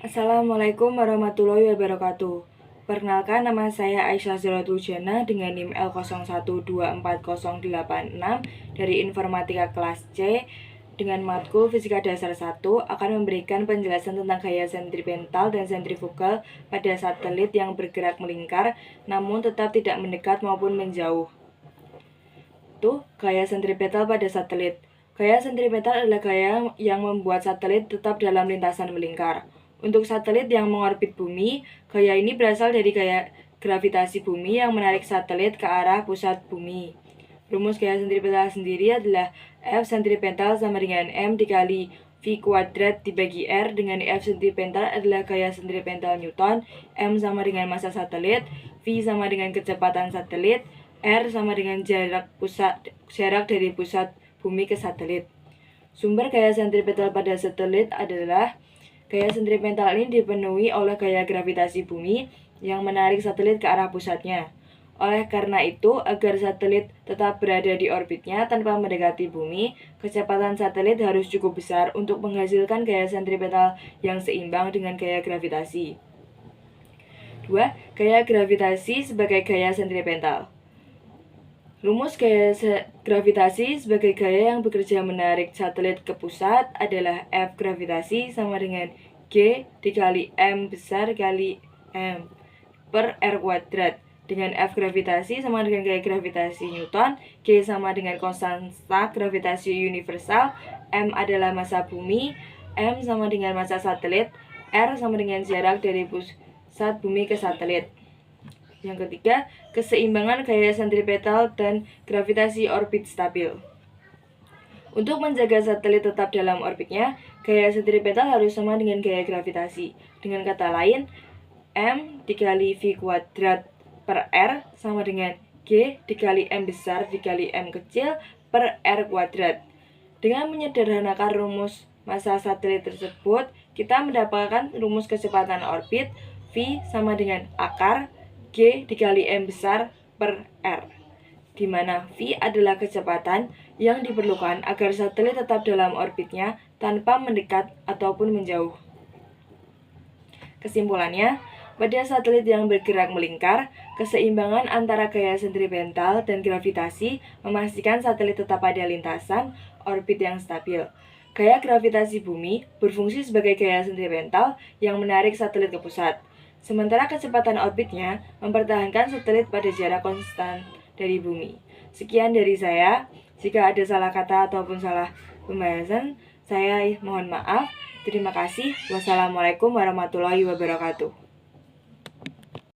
Assalamualaikum warahmatullahi wabarakatuh. Perkenalkan, nama saya Aisyah Zulatul-Jannah dengan NIM L01240886 dari Informatika kelas C dengan matkul Fisika Dasar 1 akan memberikan penjelasan tentang gaya sentripetal dan sentrifugal pada satelit yang bergerak melingkar namun tetap tidak mendekat maupun menjauh. Gaya sentripetal pada satelit. Gaya sentripetal adalah gaya yang membuat satelit tetap dalam lintasan melingkar. Untuk satelit yang mengorbit bumi, gaya ini berasal dari gaya gravitasi bumi yang menarik satelit ke arah pusat bumi. Rumus gaya sentripetal sendiri adalah F sentripetal sama dengan M dikali V kuadrat dibagi R, dengan F sentripetal adalah gaya sentripetal Newton, M sama dengan massa satelit, V sama dengan kecepatan satelit, R sama dengan jarak dari pusat bumi ke satelit. Sumber gaya sentripetal pada satelit adalah gaya sentripetal ini dipenuhi oleh gaya gravitasi bumi yang menarik satelit ke arah pusatnya. Oleh karena itu, agar satelit tetap berada di orbitnya tanpa mendekati bumi, kecepatan satelit harus cukup besar untuk menghasilkan gaya sentripetal yang seimbang dengan gaya gravitasi. 2. Gaya gravitasi sebagai gaya sentripetal. Rumus gaya gravitasi sebagai gaya yang bekerja menarik satelit ke pusat adalah F gravitasi sama dengan G dikali M besar kali M per R kuadrat. Dengan F gravitasi sama dengan gaya gravitasi Newton, G sama dengan konstanta gravitasi universal, M adalah massa bumi, M sama dengan massa satelit, R sama dengan jarak dari pusat bumi ke satelit. Yang ketiga, keseimbangan gaya sentripetal dan gravitasi orbit stabil. Untuk menjaga satelit tetap dalam orbitnya, gaya sentripetal harus sama dengan gaya gravitasi. Dengan kata lain, M dikali V kuadrat per R sama dengan G dikali M besar dikali M kecil per R kuadrat. Dengan menyederhanakan rumus massa satelit tersebut, kita mendapatkan rumus kecepatan orbit V sama dengan akar G dikali M besar per R, di mana V adalah kecepatan yang diperlukan agar satelit tetap dalam orbitnya tanpa mendekat ataupun menjauh. Kesimpulannya, pada satelit yang bergerak melingkar, keseimbangan antara gaya sentripetal dan gravitasi memastikan satelit tetap pada lintasan orbit yang stabil. Gaya gravitasi bumi berfungsi sebagai gaya sentripetal yang menarik satelit ke pusat. Sementara kecepatan orbitnya mempertahankan satelit pada jarak konstan dari bumi. Sekian dari saya. Jika ada salah kata ataupun salah pembahasan, saya mohon maaf. Terima kasih. Wassalamualaikum warahmatullahi wabarakatuh.